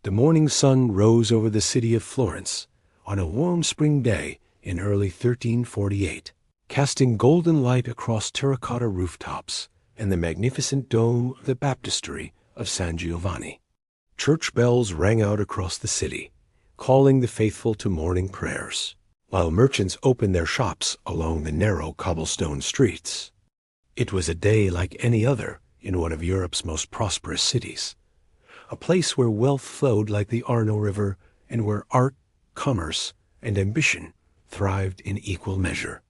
The morning sun rose over the city of Florence on a warm spring day in early 1348, casting golden light across terracotta rooftops and the magnificent dome of the baptistery of San Giovanni. Church bells rang out across the city, calling the faithful to morning prayers, while merchants opened their shops along the narrow cobblestone streets. It was a day like any other in one of Europe's most prosperous cities, a place where wealth flowed like the Arno River and where art, commerce, and ambition thrived in equal measure.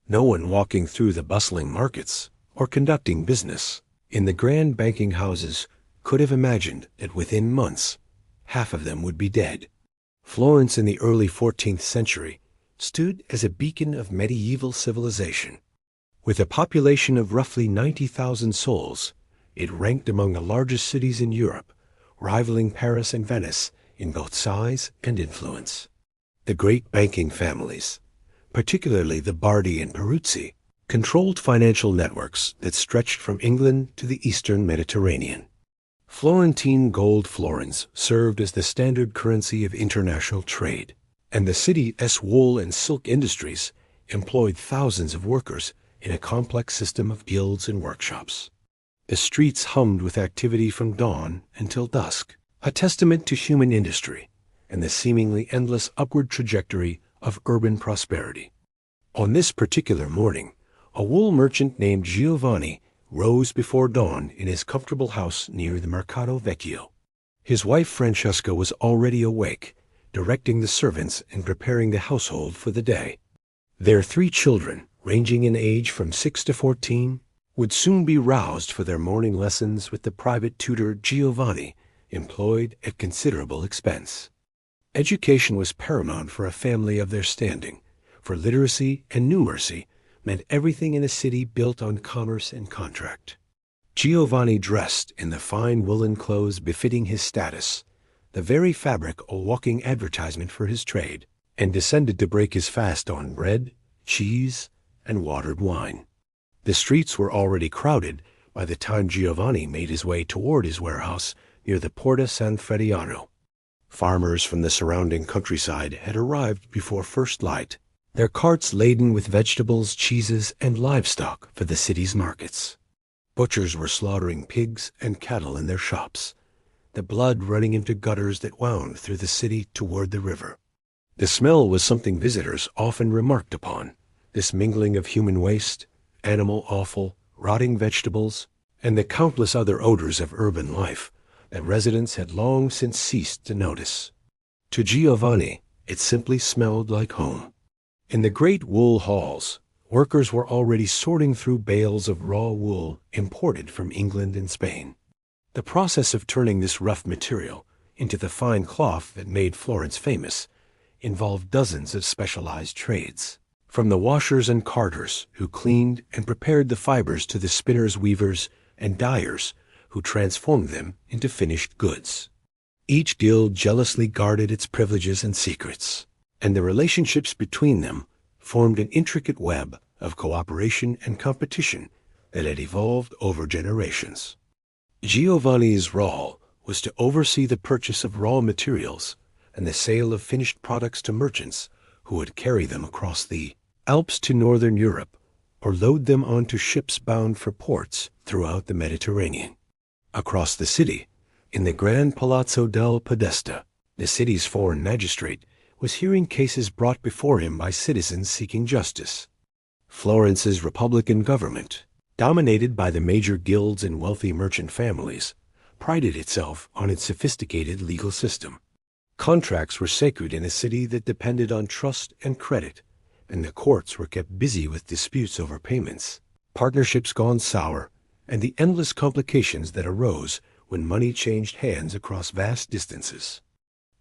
No one walking through the bustling markets or conducting business in the grand banking houses could have imagined that within months half of them would be dead. Florence in the early 14th century stood as a beacon of medieval civilization. With a population of roughly 90,000 souls, it ranked among the largest cities in Europe, rivaling Paris and Venice in both size and influence. The great banking families, particularly the Bardi and Peruzzi, controlled financial networks that stretched from England to the eastern Mediterranean. Florentine gold florins served as the standard currency of international trade, and the city's wool and silk industries employed thousands of workers in a complex system of guilds and workshops. The streets hummed with activity from dawn until dusk, a testament to human industry and the seemingly endless upward trajectory of urban prosperity. On this particular morning, a wool merchant named Giovanni rose before dawn in his comfortable house near the Mercato Vecchio. His wife Francesca was already awake, directing the servants and preparing the household for the day. Their 3 children, ranging in age from 6 to 14, would soon be roused for their morning lessons with the private tutor Giovanni, employed at considerable expense. Education was paramount for a family of their standing, for literacy and numeracy meant everything in a city built on commerce and contract. Giovanni dressed in the fine woolen clothes befitting his status, the very fabric a walking advertisement for his trade, and descended to break his fast on bread, cheese, and watered wine. The streets were already crowded by the time Giovanni made his way toward his warehouse near the Porta San Frediano. Farmers from the surrounding countryside had arrived before first light, their carts laden with vegetables, cheeses, and livestock for the city's markets. Butchers were slaughtering pigs and cattle in their shops, the blood running into gutters that wound through the city toward the river. The smell was something visitors often remarked upon, this mingling of human waste, animal offal, rotting vegetables, and the countless other odors of urban life that residents had long since ceased to notice. To Giovanni, it simply smelled like home. In the great wool halls, workers were already sorting through bales of raw wool imported from England and Spain. The process of turning this rough material into the fine cloth that made Florence famous involved dozens of specialized trades, from the washers and carders who cleaned and prepared the fibers to the spinners, weavers, and dyers who transformed them into finished goods. Each guild jealously guarded its privileges and secrets, and the relationships between them formed an intricate web of cooperation and competition that had evolved over generations. Giovanni's role was to oversee the purchase of raw materials and the sale of finished products to merchants who would carry them across the Alps to northern Europe or load them onto ships bound for ports throughout the Mediterranean. Across the city, in the Grand Palazzo del Podesta, the city's foreign magistrate was hearing cases brought before him by citizens seeking justice. Florence's republican government, dominated by the major guilds and wealthy merchant families, prided itself on its sophisticated legal system. Contracts were sacred in a city that depended on trust and credit, and the courts were kept busy with disputes over payments, partnerships gone sour, and the endless complications that arose when money changed hands across vast distances.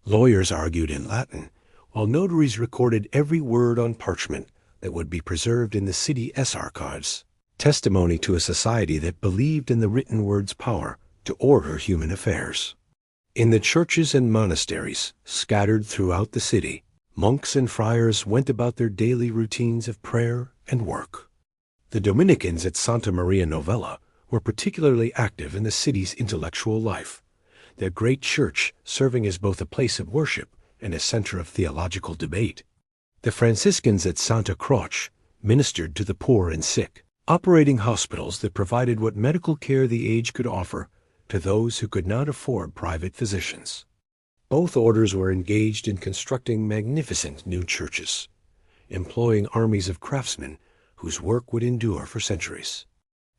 Lawyers argued in Latin, while notaries recorded every word on parchment that would be preserved in the city's archives, testimony to a society that believed in the written word's power to order human affairs. In the churches and monasteries scattered throughout the city, monks and friars went about their daily routines of prayer and work. The Dominicans at Santa Maria Novella were particularly active in the city's intellectual life. their great church serving as both a place of worship and a center of theological debate. The Franciscans at Santa Croce ministered to the poor and sick, operating hospitals that provided what medical care the age could offer to those who could not afford private physicians. Both orders were engaged in constructing magnificent new churches, employing armies of craftsmen whose work would endure for centuries.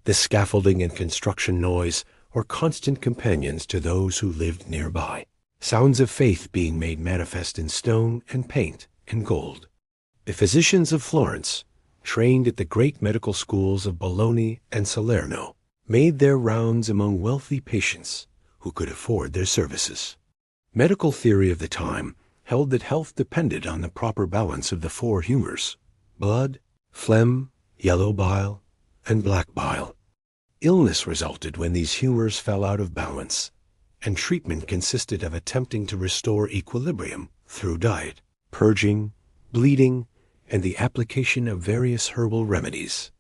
The scaffolding and construction noise were constant companions to those who lived nearby, sounds of faith being made manifest in stone and paint and gold. The physicians of Florence, trained at the great medical schools of Bologna and Salerno, made their rounds among wealthy patients who could afford their services. Medical theory of the time held that health depended on the proper balance of the four humors: blood, phlegm, yellow bile, and black bile. Illness resulted when these humors fell out of balance, and treatment consisted of attempting to restore equilibrium through diet, purging, bleeding, and the application of various herbal remedies.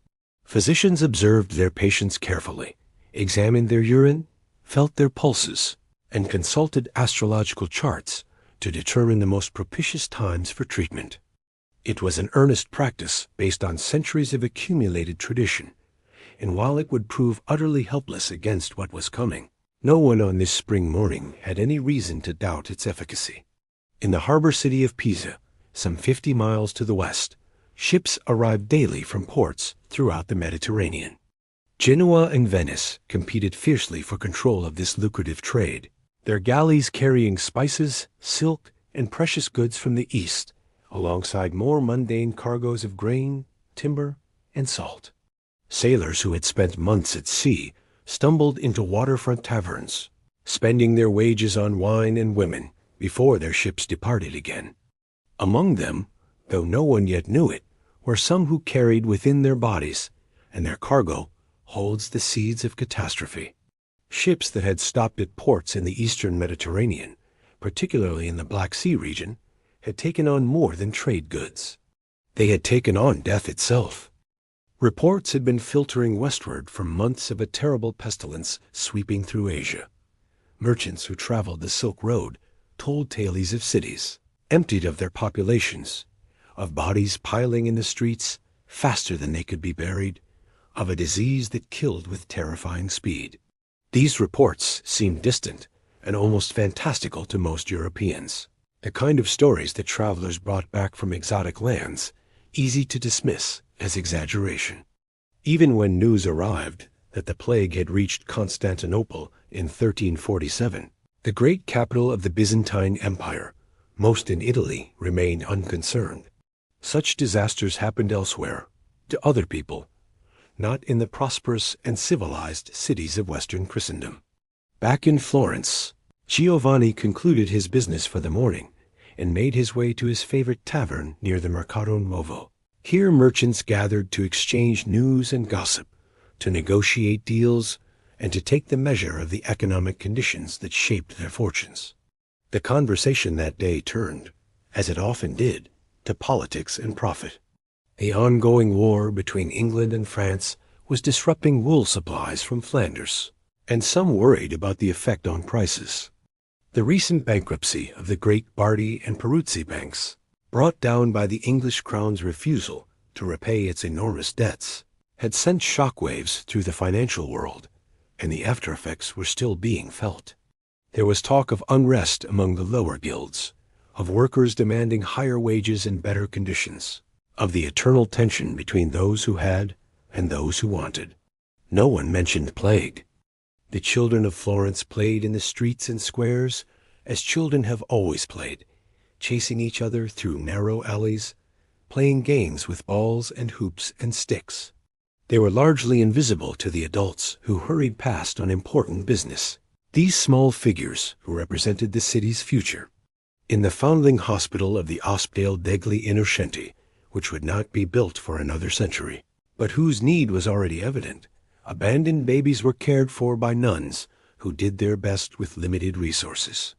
Physicians observed their patients carefully, examined their urine, felt their pulses, and consulted astrological charts to determine the most propitious times for treatment. It was an earnest practice based on centuries of accumulated tradition, and while it would prove utterly helpless against what was coming, no one on this spring morning had any reason to doubt its efficacy. In the harbor city of Pisa, some 50 miles to the west, ships arrived daily from ports throughout the Mediterranean. Genoa and Venice competed fiercely for control of this lucrative trade, their galleys carrying spices, silk, and precious goods from the east, alongside more mundane cargoes of grain, timber, and salt. Sailors who had spent months at sea stumbled into waterfront taverns, spending their wages on wine and women before their ships departed again. Among them, though no one yet knew it, were some who carried within their bodies, and their cargo holds the seeds of catastrophe. Ships that had stopped at ports in the eastern Mediterranean, particularly in the Black Sea region, had taken on more than trade goods. They had taken on death itself. Reports had been filtering westward from months of a terrible pestilence sweeping through Asia. Merchants who traveled the Silk Road told tales of cities emptied of their populations, of bodies piling in the streets faster than they could be buried, of a disease that killed with terrifying speed. These reports seemed distant and almost fantastical to most Europeans, the kind of stories that travelers brought back from exotic lands, easy to dismiss as exaggeration. Even when news arrived that the plague had reached Constantinople in 1347, the great capital of the Byzantine Empire, most in Italy, remained unconcerned. Such disasters happened elsewhere, to other people, not in the prosperous and civilized cities of Western Christendom. Back in Florence, Giovanni concluded his business for the morning and made his way to his favorite tavern near the Mercato Nuovo. Here merchants gathered to exchange news and gossip, to negotiate deals, and to take the measure of the economic conditions that shaped their fortunes. The conversation that day turned, as it often did, to politics and profit. The ongoing war between England and France was disrupting wool supplies from Flanders, and some worried about the effect on prices. The recent bankruptcy of the great Bardi and Peruzzi banks, brought down by the English crown's refusal to repay its enormous debts, had sent shockwaves through the financial world, and the after-effects were still being felt. There was talk of unrest among the lower guilds, of workers demanding higher wages and better conditions, of the eternal tension between those who had and those who wanted. No one mentioned plague. The children of Florence played in the streets and squares as children have always played, chasing each other through narrow alleys, playing games with balls and hoops and sticks. They were largely invisible to the adults who hurried past on important business. These small figures who represented the city's future. In the foundling hospital of the Ospedale degli Innocenti, which would not be built for another century, but whose need was already evident, abandoned babies were cared for by nuns who did their best with limited resources.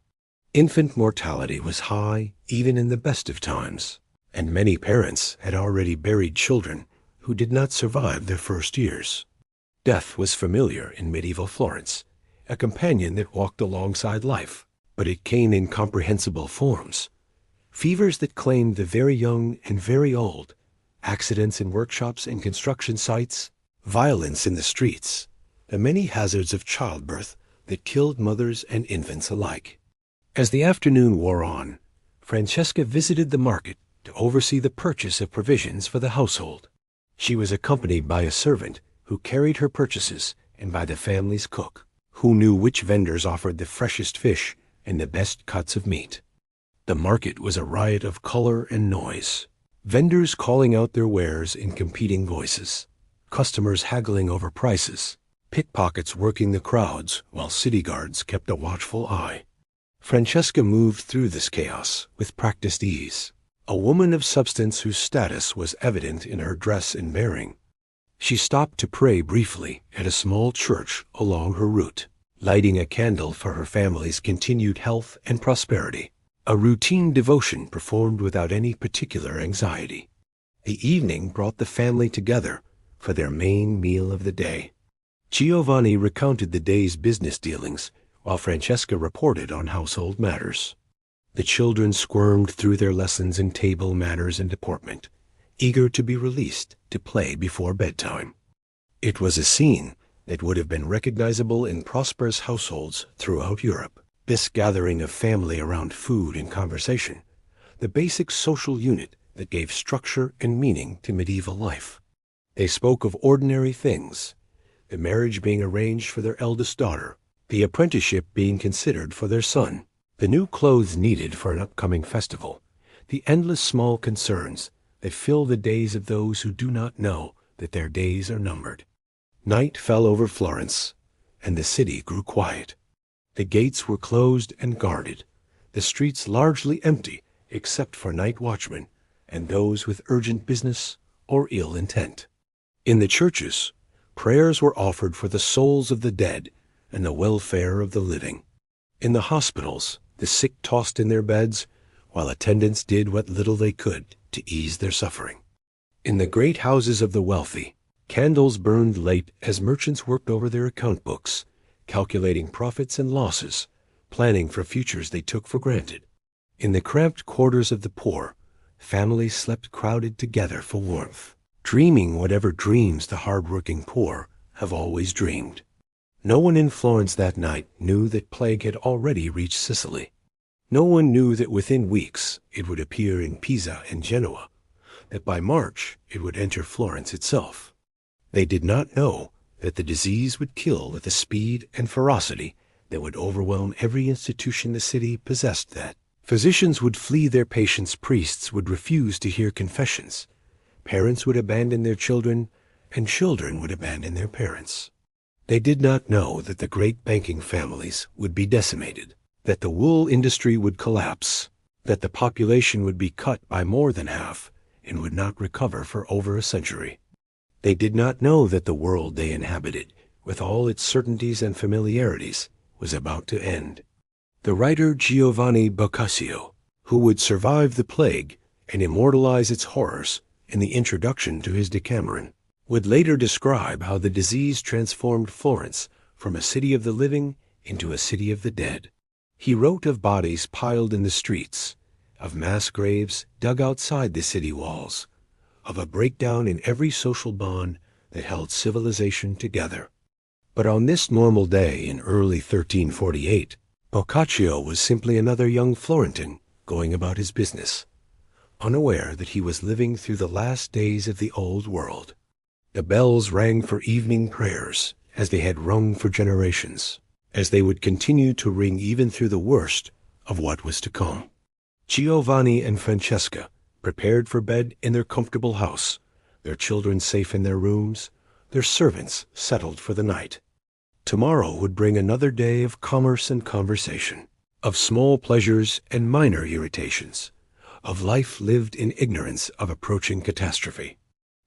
Infant mortality was high even in the best of times, and many parents had already buried children who did not survive their first years. Death was familiar in medieval Florence, a companion that walked alongside life. But it came in incomprehensible forms. Fevers that claimed the very young and very old, accidents in workshops and construction sites, violence in the streets, the many hazards of childbirth that killed mothers and infants alike. As the afternoon wore on, Francesca visited the market to oversee the purchase of provisions for the household. She was accompanied by a servant who carried her purchases and by the family's cook, who knew which vendors offered the freshest fish and the best cuts of meat. The market was a riot of color and noise, vendors calling out their wares in competing voices, customers haggling over prices, pickpockets working the crowds while city guards kept a watchful eye. Francesca moved through this chaos with practiced ease, a woman of substance whose status was evident in her dress and bearing. She stopped to pray briefly at a small church along her route, lighting a candle for her family's continued health and prosperity, a routine devotion performed without any particular anxiety. The evening brought the family together for their main meal of the day. Giovanni recounted the day's business dealings, while Francesca reported on household matters. The children squirmed through their lessons in table manners and deportment, eager to be released to play before bedtime. It was a scene that would have been recognizable in prosperous households throughout Europe. This gathering of family around food and conversation, the basic social unit that gave structure and meaning to medieval life. They spoke of ordinary things, the marriage being arranged for their eldest daughter, the apprenticeship being considered for their son, the new clothes needed for an upcoming festival, the endless small concerns that fill the days of those who do not know that their days are numbered. Night fell over Florence, and the city grew quiet. The gates were closed and guarded, the streets largely empty except for night watchmen and those with urgent business or ill intent. In the churches, prayers were offered for the souls of the dead and the welfare of the living. In the hospitals, the sick tossed in their beds, while attendants did what little they could to ease their suffering. In the great houses of the wealthy, candles burned late as merchants worked over their account books, calculating profits and losses, planning for futures they took for granted. In the cramped quarters of the poor, families slept crowded together for warmth, dreaming whatever dreams the hard-working poor have always dreamed. No one in Florence that night knew that plague had already reached Sicily. No one knew that within weeks it would appear in Pisa and Genoa, that by March it would enter Florence itself. They did not know that the disease would kill with a speed and ferocity that would overwhelm every institution the city possessed, that physicians would flee their patients, priests would refuse to hear confessions, parents would abandon their children, and children would abandon their parents. They did not know that the great banking families would be decimated, that the wool industry would collapse, that the population would be cut by more than half and would not recover for over a century. They did not know that the world they inhabited, with all its certainties and familiarities, was about to end. The writer Giovanni Boccaccio, who would survive the plague and immortalize its horrors in the introduction to his Decameron, would later describe how the disease transformed Florence from a city of the living into a city of the dead. He wrote of bodies piled in the streets, of mass graves dug outside the city walls, of a breakdown in every social bond that held civilization together. But on this normal day in early 1348, Boccaccio was simply another young Florentine going about his business, unaware that he was living through the last days of the old world. The bells rang for evening prayers, as they had rung for generations, as they would continue to ring even through the worst of what was to come. Giovanni and Francesca prepared for bed in their comfortable house, their children safe in their rooms, their servants settled for the night. Tomorrow would bring another day of commerce and conversation, of small pleasures and minor irritations, of life lived in ignorance of approaching catastrophe.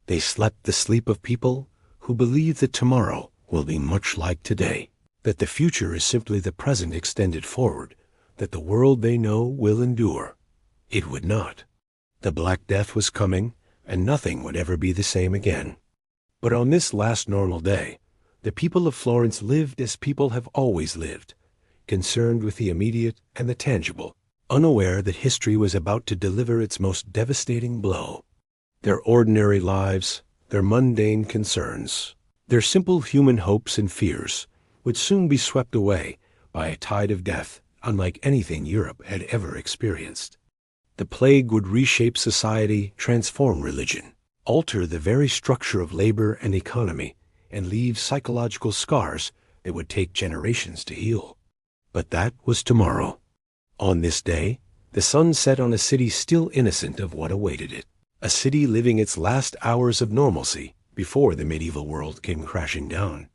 They slept the sleep of people who believe that tomorrow will be much like today, that the future is simply the present extended forward, that the world they know will endure. It would not. The Black Death was coming, and nothing would ever be the same again. But on this last normal day, The people of Florence lived as people have always lived, concerned with the immediate and the tangible, unaware that history was about to deliver its most devastating blow. Their ordinary lives, their mundane concerns, their simple human hopes and fears would soon be swept away by a tide of death unlike anything Europe had ever experienced. The plague would reshape society, transform religion, alter the very structure of labor and economy, and leave psychological scars that would take generations to heal. But that was tomorrow. On this day, the sun set on a city still innocent of what awaited it, a city living its last hours of normalcy before the medieval world came crashing down.